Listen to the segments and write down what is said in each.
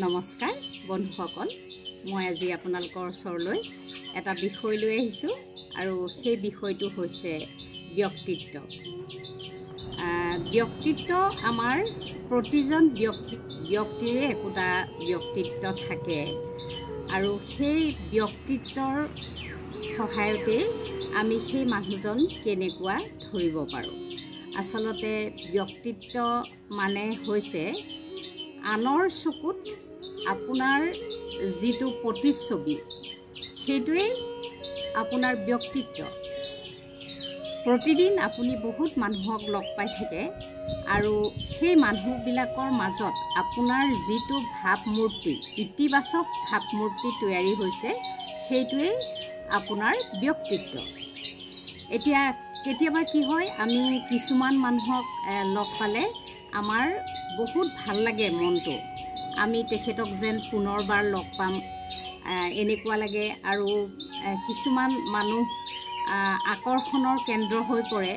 নমস্কাৰ বন্ধুসকল, মই আজি আপোনালোকৰ ওচৰলৈ এটা বিষয় লৈ আহিছোঁ আৰু সেই বিষয়টো হৈছে ব্যক্তিত্ব। ব্যক্তিত্ব আমাৰ প্ৰতিজন ব্যক্তিৰে একোটা ব্যক্তিত্ব থাকে আৰু সেই ব্যক্তিত্বৰ সহায়তে আমি সেই মানুহজন কেনেকুৱা ধৰিব পাৰোঁ। আচলতে ব্যক্তিত্ব মানে হৈছে আনৰ চকুত আপোনাৰ যিটো প্ৰতিচ্ছবি, সেইটোৱেই আপোনাৰ ব্যক্তিত্ব। প্ৰতিদিন আপুনি বহুত মানুহক লগ পাই থাকে আৰু সেই মানুহবিলাকৰ মাজত আপোনাৰ যিটো ভাৱমূৰ্তি, ইতিবাচক ভাৱমূৰ্তি তৈয়াৰী হৈছে, সেইটোৱেই আপোনাৰ ব্যক্তিত্ব। এতিয়া কেতিয়াবা কি হয়, আমি কিছুমান মানুহক লগ পালে আমাৰ বহুত ভাল লাগে মনটো, আমি তেখেতক যেন পুনৰবাৰ লগ পাম এনেকুৱা লাগে। আৰু কিছুমান মানুহ আকৰ্ষণৰ কেন্দ্ৰ হৈ পৰে।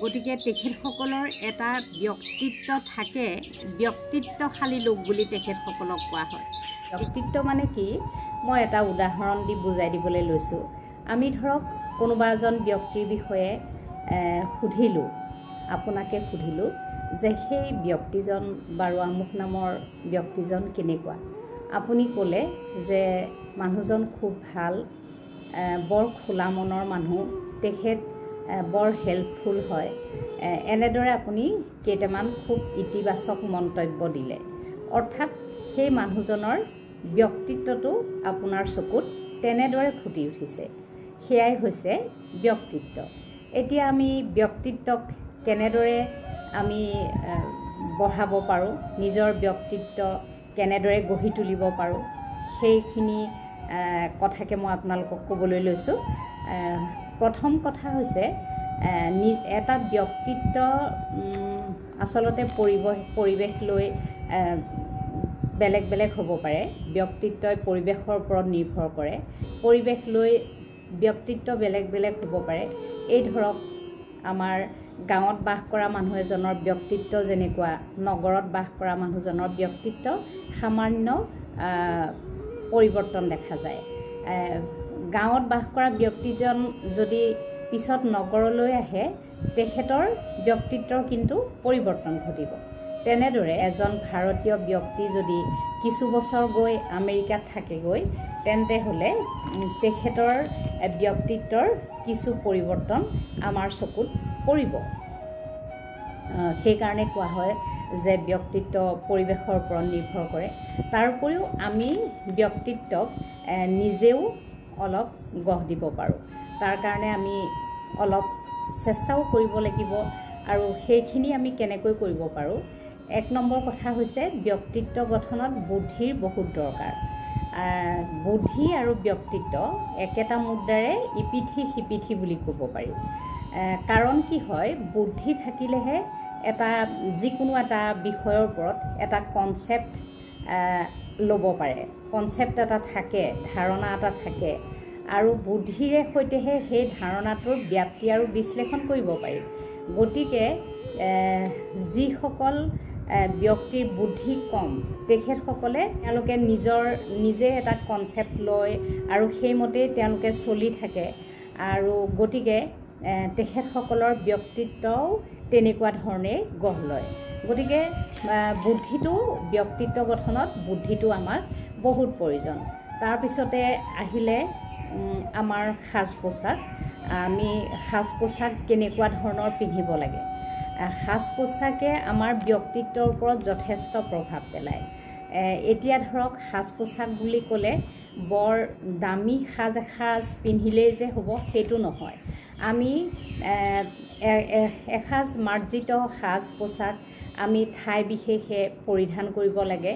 গতিকে তেখেতসকলৰ এটা ব্যক্তিত্ব থাকে, ব্যক্তিত্বশালী লোক বুলি তেখেতসকলক কোৱা হয়। ব্যক্তিত্ব মানে কি, মই এটা উদাহৰণ দি বুজাই দিবলৈ লৈছোঁ। আমি ধৰক কোনোবা এজন ব্যক্তিৰ বিষয়ে আপোনাকে সুধিলোঁ যে সেই ব্যক্তিজন বাৰু আমুক নামৰ ব্যক্তিজন কেনেকুৱা। আপুনি ক'লে যে মানুহজন খুব ভাল, বৰ খোলা মনৰ মানুহ, তেখেত বৰ হেল্পফুল হয়। এনেদৰে আপুনি কেইটামান খুব ইতিবাচক মন্তব্য দিলে, অৰ্থাৎ সেই মানুহজনৰ ব্যক্তিত্বটো আপোনাৰ চকুত তেনেদৰে ফুটি উঠিছে। সেয়াই হৈছে ব্যক্তিত্ব। এতিয়া আমি ব্যক্তিত্বক কেনেদৰে আমি বঢ়াব পাৰোঁ, নিজৰ ব্যক্তিত্ব কেনেদৰে গঢ়ি তুলিব পাৰোঁ, সেইখিনি কথাকে মই আপোনালোকক ক'বলৈ লৈছোঁ। প্ৰথম কথা হৈছে, এটা ব্যক্তিত্ব আচলতে পৰিৱেশ লৈ বেলেগ বেলেগ হ'ব পাৰে। ব্যক্তিত্বই পৰিৱেশৰ ওপৰত নিৰ্ভৰ কৰে। পৰিৱেশ লৈ ব্যক্তিত্ব বেলেগ বেলেগ হ'ব পাৰে। এই ধৰক আমাৰ গাঁৱত বাস কৰা মানুহ এজনৰ ব্যক্তিত্ব যেনেকুৱা, নগৰত বাস কৰা মানুহজনৰ ব্যক্তিত্ব সামান্য পৰিৱৰ্তন দেখা যায়। গাঁৱত বাস কৰা ব্যক্তিজন যদি পিছত নগৰলৈ আহে, তেখেতৰ ব্যক্তিত্বৰ কিন্তু পৰিৱৰ্তন ঘটিব। তেনেদৰে এজন ভাৰতীয় ব্যক্তি যদি কিছু বছৰ গৈ আমেৰিকাত থাকেগৈ, তেন্তে হ'লে তেখেতৰ ব্যক্তিত্বৰ কিছু পৰিৱৰ্তন আমাৰ চকুত পৰিব। সেইকাৰণে কোৱা হয় যে ব্যক্তিত্ব পৰিৱেশৰ ওপৰত নিৰ্ভৰ কৰে। তাৰ উপৰিও আমি ব্যক্তিত্বক নিজেও অলপ গঢ় দিব পাৰোঁ। তাৰ কাৰণে আমি অলপ চেষ্টাও কৰিব লাগিব। আৰু সেইখিনি আমি কেনেকৈ কৰিব পাৰোঁ? এক নম্বৰ কথা হৈছে, ব্যক্তিত্ব গঠনত বুদ্ধিৰ বহুত দৰকাৰ। বুদ্ধি আৰু ব্যক্তিত্ব একেটা মুদ্ৰাৰে ইপিঠি সিপিঠি বুলি ক'ব পাৰি। কাৰণ কি হয়, বুদ্ধি থাকিলেহে যিকোনো এটা বিষয়ৰ ওপৰত এটা কনচেপ্ট ল'ব পাৰে। কনচেপ্ট এটা থাকে, ধাৰণা এটা থাকে, আৰু বুদ্ধিৰে সৈতেহে সেই ধাৰণাটোৰ ব্যাপ্তি আৰু বিশ্লেষণ কৰিব পাৰি। গতিকে যিসকল ব্যক্তিৰ বুদ্ধি কম, তেওঁলোকে নিজে এটা কনচেপ্ট লয় আৰু সেইমতেই তেওঁলোকে চলি থাকে। আৰু গতিকে তেখেতসকলৰ ব্যক্তিত্বও তেনেকুৱা ধৰণে গঢ় লয়। গতিকে ব্যক্তিত্ব গঠনত বুদ্ধিটো আমাক বহুত প্ৰয়োজন। তাৰপিছতে আহিলে আমাৰ সাজ পোছাক। আমি সাজ পোছাক কেনেকুৱা ধৰণৰ পিন্ধিব লাগে। সাজ পোছাকে আমাৰ ব্যক্তিত্বৰ ওপৰত যথেষ্ট প্ৰভাৱ পেলায়। এতিয়া ধৰক সাজ পোছাক বুলি ক'লে বৰ দামী সাজ এসাজ পিন্ধিলেই যে হ'ব, সেইটো নহয়। আমি এসাজ মাৰ্জিত সাজ পোছাক আমি ঠাই বিশেষে পৰিধান কৰিব লাগে।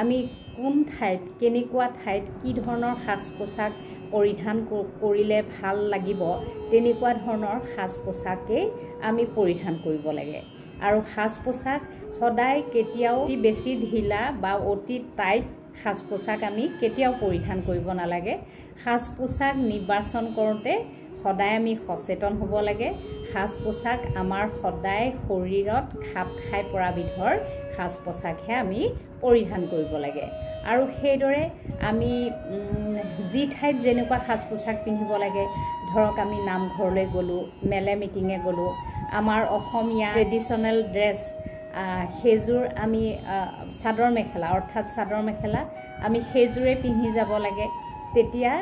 আমি কোন ঠাইত, কেনেকুৱা ঠাইত কি ধৰণৰ সাজ পোছাক পৰিধান কৰিলে ভাল লাগিব, তেনেকুৱা ধৰণৰ সাজ পোছাকেই আমি পৰিধান কৰিব লাগে। আৰু সাজ পোছাক সদায় কেতিয়াও অতি বেছি ঢিলা বা অতি টাইট সাজ পোছাক আমি কেতিয়াও পৰিধান কৰিব নালাগে। সাজ পোছাক নিৰ্বাচন কৰোঁতে সদায় আমি সচেতন হ'ব লাগে। সাজ পোছাক আমাৰ সদায় শৰীৰত খাপ খাই পৰা বিধৰ সাজ পোছাকহে আমি পৰিধান কৰিব লাগে। আৰু সেইদৰে আমি যি ঠাইত যেনেকুৱা সাজ পোছাক পিন্ধিব লাগে, ধৰক আমি নামঘৰলৈ গ'লোঁ, মেলে মিটিঙে গ'লোঁ, আমাৰ অসমীয়া ট্ৰেডিশ্যনেল ড্ৰেছ সেইযোৰ আমি চাদৰ মেখেলা অৰ্থাৎ চাদৰ মেখেলা আমি সেইযোৰে পিন্ধি যাব লাগে। তেতিয়া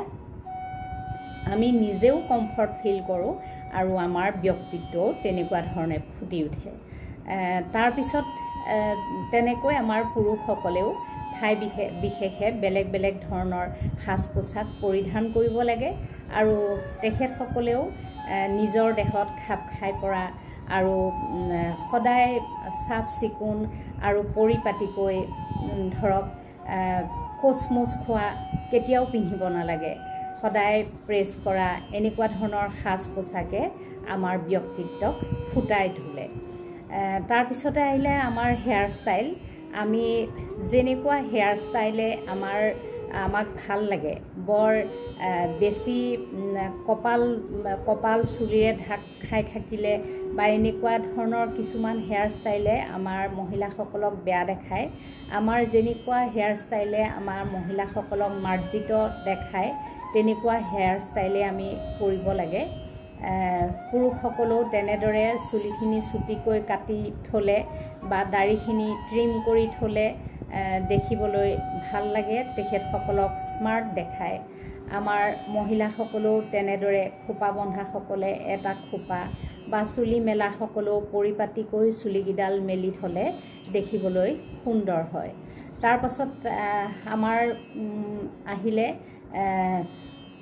আমি নিজেও কমফৰ্ট ফিল কৰোঁ আৰু আমাৰ ব্যক্তিত্বও তেনেকুৱা ধৰণে ফুটি উঠে। তাৰপিছত তেনেকৈ আমাৰ পুৰুষসকলেও ঠাই বিশেষে বেলেগ বেলেগ ধৰণৰ সাজ পোছাক পৰিধান কৰিব লাগে আৰু তেখেতসকলেও নিজৰ দেহত খাপ খাই পৰা আৰু সদায় চাফ চিকুণ আৰু পৰিপাটিকৈ ধৰক কোচমোচ খোৱা কেতিয়াও পিন্ধিব নালাগে। সদায় প্ৰেছ কৰা এনেকুৱা ধৰণৰ সাজ পোছাকে আমাৰ ব্যক্তিত্বক ফুটাই তোলে। তাৰপিছতে আহিলে আমাৰ হেয়াৰ ষ্টাইল। আমি যেনেকুৱা হেয়াৰ ষ্টাইলে আমাক ভাল লাগে, বৰ বেছি কপাল চুলিৰে ঢাক খাই থাকিলে বা এনেকুৱা ধৰণৰ কিছুমান হেয়াৰ ষ্টাইলে আমাৰ মহিলাসকলক বেয়া দেখায়। আমাৰ যেনেকুৱা হেয়াৰ ষ্টাইলে আমাৰ মহিলাসকলক মাৰ্জিত দেখায় তেনেকুৱা হেয়াৰ ষ্টাইলে আমি কৰিব লাগে। পুৰুষসকলেও তেনেদৰে চুলিখিনি চুটিকৈ কাটি থ'লে বা দাড়িখিনি ট্ৰিম কৰি থ'লে দেখিবলৈ ভাল লাগে, তেখেতসকলক স্মাৰ্ট দেখায়। আমাৰ মহিলাসকলেও তেনেদৰে খোপা বন্ধাসকলে এটা খোপা বা চুলি মেলাসকলেও পৰিপাটিকৈ চুলিকেইডাল মেলি থ'লে দেখিবলৈ সুন্দৰ হয়। তাৰপাছত আমাৰ আহিলে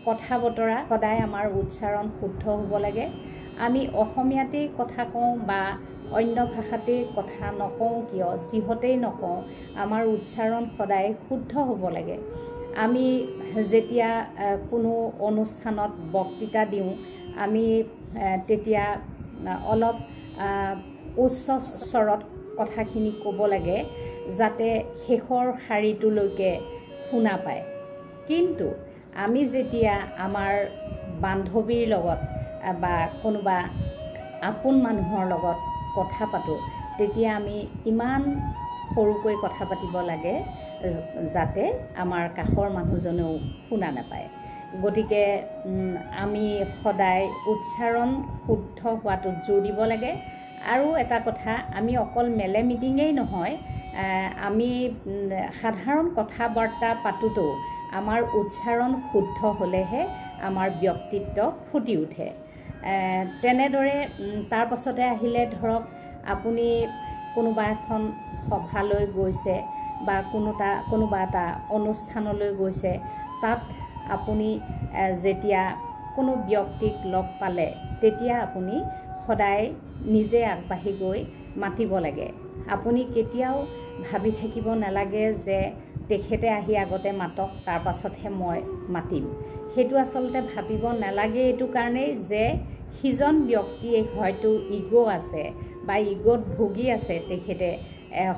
কথা বতৰা। সদায় আমাৰ উচ্চাৰণ শুদ্ধ হ'ব লাগে। আমি অসমীয়াতেই কথা কওঁ বা অন্য ভাষাতেই কথা নকওঁ কিয়, যিহতেই নকওঁ আমাৰ উচ্চাৰণ সদায় শুদ্ধ হ'ব লাগে। আমি যেতিয়া কোনো অনুষ্ঠানত বক্তৃতা দিওঁ আমি তেতিয়া অলপ উচ্চ স্বৰত কথাখিনি ক'ব লাগে যাতে শেষৰ শাৰীটোলৈকে শুনা পায়। কিন্তু আমি যেতিয়া আমাৰ বান্ধৱীৰ লগত বা কোনোবা আপোন মানুহৰ লগত কথা পাতোঁ তেতিয়া আমি ইমান সৰুকৈ কথা পাতিব লাগে যাতে আমাৰ কাষৰ মানুহজনেও শুনা নাপায়। গতিকে আমি সদায় উচ্চাৰণ শুদ্ধ হোৱাটোত জোৰ দিব লাগে। আৰু এটা কথা, আমি অকল মেলে মিটিঙেই নহয়, আমি সাধাৰণ কথা বাৰ্তা পাতোঁতেও আমাৰ উচ্চাৰণ শুদ্ধ হ'লেহে আমাৰ ব্যক্তিত্ব ফুটি উঠে। তেনেদৰে তাৰপাছতে আহিলে ধৰক আপুনি কোনোবা এখন সভালৈ গৈছে বা কোনোবা এটা অনুষ্ঠানলৈ গৈছে, তাত আপুনি যেতিয়া কোনো ব্যক্তিক লগ পালে তেতিয়া আপুনি সদায় নিজে আগবাঢ়ি গৈ মাতিব লাগে। আপুনি কেতিয়াও ভাবি থাকিব নালাগে যে তেখেতে আহি আগতে মাতক তাৰ পাছতহে মই মাতিম। সেইটো আচলতে ভাবিব নালাগে এইটো কাৰণেই যে সিজন ব্যক্তিয়ে হয়তো ইগ' আছে বা ইগ'ত ভুগি আছে, তেখেতে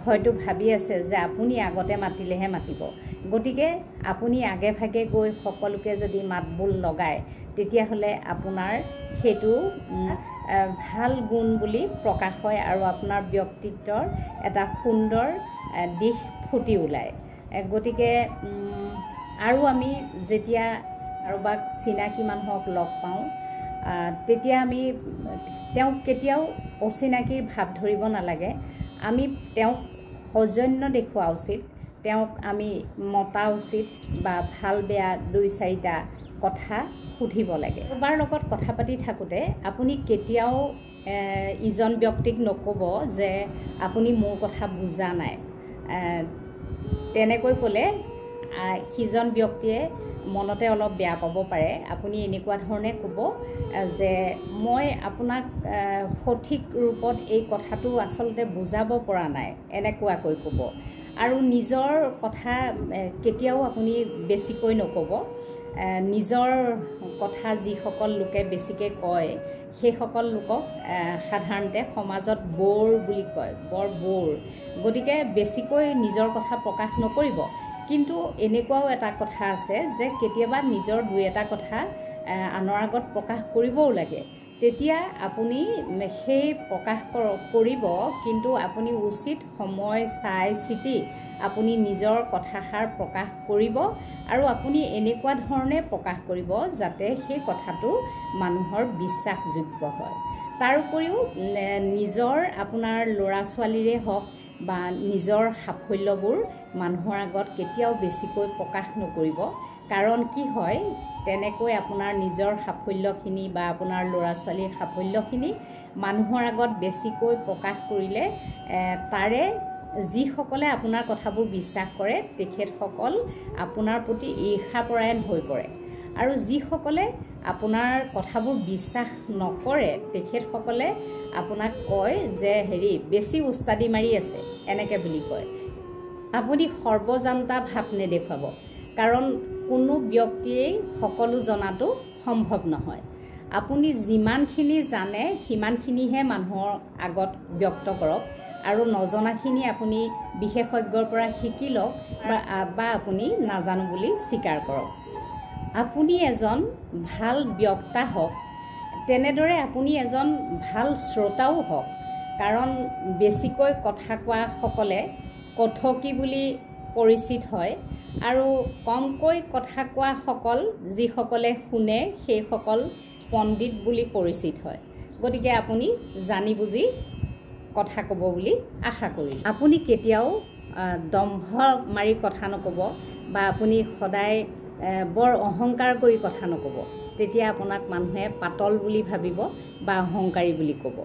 হয়তো ভাবি আছে যে আপুনি আগতে মাতিলেহে মাতিব। গতিকে আপুনি আগে ভাগে গৈ সকলোকে যদি মাতবোল লগায় তেতিয়াহ'লে আপোনাৰ সেইটো ভাল গুণ বুলি প্ৰকাশ হয় আৰু আপোনাৰ ব্যক্তিত্বৰ এটা সুন্দৰ দিশ ফুটি ওলায়। গতিকে আৰু আমি যেতিয়া কাৰোবাক চিনাকি মানুহক লগ পাওঁ তেতিয়া আমি তেওঁক কেতিয়াও অচিনাকিৰ ভাৱ ধৰিব নালাগে। আমি তেওঁক সৌজন্য দেখুওৱা উচিত, তেওঁক আমি মতা উচিত বা ভাল বেয়া দুই চাৰিটা কথা সুধিব লাগে। কাৰোবাৰ লগত কথা পাতি থাকোঁতে আপুনি কেতিয়াও ইজন ব্যক্তিক নক'ব যে আপুনি মোৰ কথা বুজা নাই। তেনেকৈ ক'লে সিজন ব্যক্তিয়ে মনতে অলপ বেয়া পাব পাৰে। আপুনি এনেকুৱা ধৰণে ক'ব যে মই আপোনাক সঠিক ৰূপত এই কথাটো আচলতে বুজাব পৰা নাই, এনেকুৱাকৈ ক'ব। আৰু নিজৰ কথা কেতিয়াও আপুনি বেছিকৈ নক'ব। নিজৰ কথা যিসকল লোকে বেছিকৈ কয় সেইসকল লোকক সাধাৰণতে সমাজত ব'ৰ বুলি কয়, বৰ ব'ৰ। গতিকে বেছিকৈ নিজৰ কথা প্ৰকাশ নকৰিব। কিন্তু এনেকুৱাও এটা কথা আছে যে কেতিয়াবা নিজৰ দুই এটা কথা আনৰ আগত প্ৰকাশ কৰিবও লাগে তেতিয়া আপুনি সেই প্ৰকাশ কৰিব কিন্তু আপুনি উচিত সময় চাই চিতি আপুনি নিজৰ কথাষাৰ প্ৰকাশ কৰিব আৰু আপুনি এনেকুৱা ধৰণে প্ৰকাশ কৰিব যাতে সেই কথাটো মানুহৰ বিশ্বাসযোগ্য হয় তাৰ উপৰিও নিজৰ আপোনাৰ ল'ৰা ছোৱালীৰে হওক বা নিজৰ সাফল্যবোৰ মানুহৰ আগত কেতিয়াও বেছিকৈ প্ৰকাশ নকৰিব কাৰণ কি হয় তেনেকৈ আপোনাৰ নিজৰ সাফল্যখিনি বা আপোনাৰ ল'ৰা ছোৱালীৰ সাফল্যখিনি মানুহৰ আগত বেছিকৈ প্ৰকাশ কৰিলে তাৰে যিসকলে আপোনাৰ কথাবোৰ বিশ্বাস কৰে তেখেতসকল আপোনাৰ প্ৰতি ঈৰ্ষাপৰায়ণ হৈ পৰে আৰু যিসকলে আপোনাৰ কথাবোৰ বিশ্বাস নকৰে তেখেতসকলে আপোনাক কয় যে বেছি উস্তাদি মাৰি আছে এনেকৈ বুলি কয় আপুনি সৰ্বজান্তা ভাৱ নেদেখুৱাব কাৰণ কোনো ব্যক্তিয়েই সকলো জনাটো সম্ভৱ নহয় আপুনি যিমানখিনি জানে সিমানখিনিহে মানুহৰ আগত ব্যক্ত কৰক আৰু নজনাখিনি আপুনি বিশেষজ্ঞৰ পৰা শিকি লওক বা আপুনি নাজানো বুলি স্বীকাৰ কৰক আপুনি এজন ভাল বক্তা হওক তেনেদৰে আপুনি এজন ভাল শ্ৰোতাও হওক কাৰণ বেছিকৈ কথা কোৱা সকলে কথকি বুলি পৰিচিত হয় আৰু কমকৈ কথা কোৱা সকল যিসকলে শুনে সেইসকল পণ্ডিত বুলি পৰিচিত হয় গতিকে আপুনি জানি বুজি কথা ক'ব বুলি আশা কৰিছোঁ আপুনি কেতিয়াও দম্ভ মাৰি কথা নক'ব বা আপুনি সদায় বৰ অহংকাৰ কৰি কথা নক'ব তেতিয়া আপোনাক মানুহে পাতল বুলি ভাবিব বা অহংকাৰী বুলি ক'ব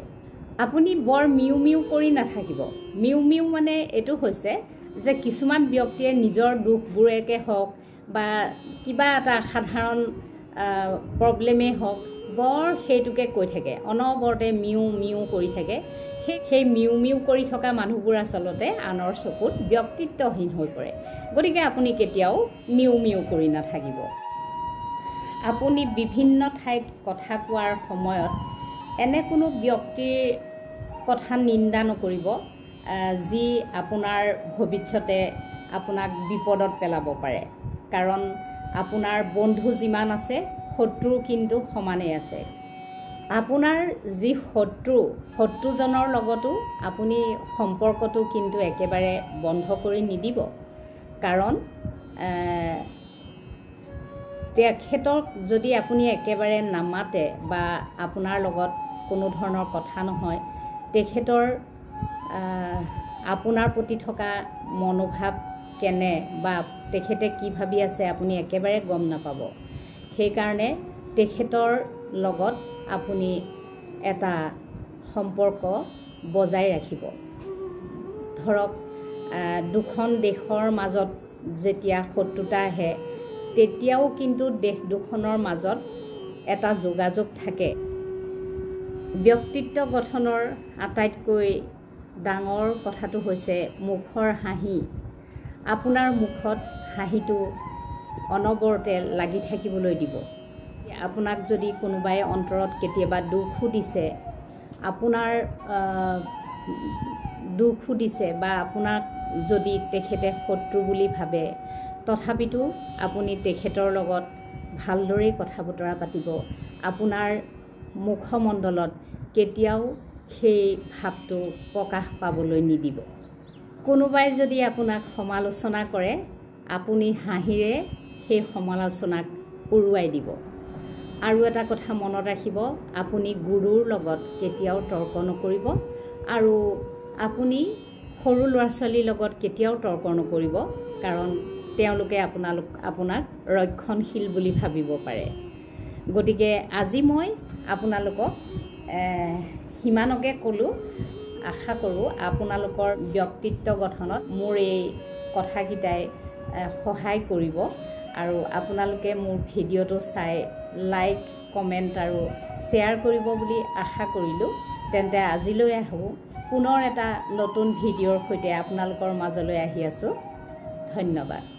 আপুনি বৰ মিউ মিউ কৰি নাথাকিব মিউ মিউ মানে এইটো হৈছে যে কিছুমান ব্যক্তিয়ে নিজৰ দুখবোৰকে হওক বা কিবা এটা সাধাৰণ প্ৰব্লেমেই হওক বৰ সেইটোকে কৈ থাকে অনবৰতে মিউ মিউ কৰি থাকে সেই মিউ মিউ কৰি থকা মানুহবোৰ আচলতে আনৰ চকুত ব্যক্তিত্বহীন হৈ পৰে গতিকে আপুনি কেতিয়াও মিউ মিউ কৰি নাথাকিব আপুনি বিভিন্ন ঠাইত কথা কোৱাৰ সময়ত এনে কোনো ব্যক্তিৰ কথা নিন্দা নকৰিব যি আপোনাৰ ভৱিষ্যতে আপোনাক বিপদত পেলাব পাৰে কাৰণ আপোনাৰ বন্ধু যিমান আছে শত্ৰু কিন্তু সমানেই আছে আপোনাৰ যি শত্ৰুজনৰ লগতো আপুনি সম্পৰ্কটো কিন্তু একেবাৰে বন্ধ কৰি নিদিব কাৰণ তেখেতক যদি আপুনি একেবাৰে নামাতে বা আপোনাৰ লগত কোনো ধৰণৰ কথা নহয় তেখেতৰ আপোনাৰ প্ৰতি থকা মনোভাৱ কেনে বা তেখেতে কি ভাবি আছে আপুনি একেবাৰে গম নাপাব সেইকাৰণে তেখেতৰ লগত আপুনি এটা সম্পৰ্ক বজাই ৰাখিব ধৰক দুখন দেশৰ মাজত যেতিয়া শত্ৰুতা আহে তেতিয়াও কিন্তু দেশ দুখনৰ মাজত এটা যোগাযোগ থাকে ব্যক্তিত্ব গঠনৰ আটাইতকৈ ডাঙৰ কথাটো হৈছে মুখৰ হাঁহি আপোনাৰ মুখত হাঁহিটো অনবৰতে লাগি থাকিবলৈ দিব আপোনাক যদি কোনোবাই অন্তৰত কেতিয়াবা দুখো দিছে বা আপোনাক যদি তেখেতে শত্ৰু বুলি ভাবে তথাপিতো আপুনি তেখেতৰ লগত ভালদৰে কথা বতৰা পাতিব আপোনাৰ মুখমণ্ডলত কেতিয়াও সেই ভাৱটো প্ৰকাশ পাবলৈ নিদিব কোনোবাই যদি আপোনাক সমালোচনা কৰে আপুনি হাঁহিৰে সেই সমালোচনাক উৰুৱাই দিব আৰু এটা কথা মনত ৰাখিব আপুনি গুৰুৰ লগত কেতিয়াও তৰ্ক নকৰিব আৰু আপুনি সৰু ল'ৰা ছোৱালীৰ লগত কেতিয়াও তৰ্ক নকৰিব কাৰণ তেওঁলোকে আপোনাক ৰক্ষণশীল বুলি ভাবিব পাৰে গতিকে আজি মই আপোনালোকক সিমানকে ক'লোঁ আশা কৰোঁ আপোনালোকৰ ব্যক্তিত্ব গঠনত মোৰ এই কথাকেইটাই সহায় কৰিব আৰু আপোনালোকে মোৰ ভিডিঅ'টো চাই লাইক কমেণ্ট আৰু শ্বেয়াৰ কৰিব বুলি আশা কৰিলোঁ তেন্তে আজিলৈ আহোঁ পুনৰ এটা নতুন ভিডিঅ'ৰ সৈতে আপোনালোকৰ মাজলৈ আহি আছোঁ ধন্যবাদ